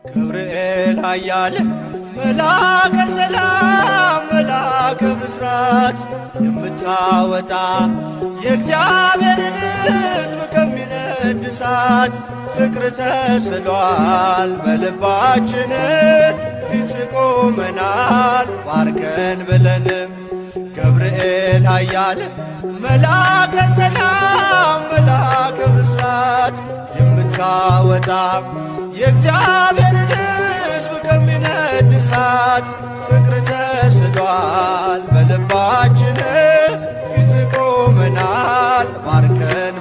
ገብርኤል ኃያል መልአከ ሰላም መልአከ ብስራት የምታወጣ የእግዚአብሔርን ሕዝብ ከሚነድ እሳት ፍቅር ተስሏል በልባችን ፊት ቆመናል ባርከን ብለንም ገብርኤል ኃያል መልአከ ሰላም መልአከ ብስራት የምታወጣ የእግዚአብሔርን ሕዝብ ከሚነድ እሳት ፍቅር ተስሏል በልባችን ፊት ቆመናል ባርከን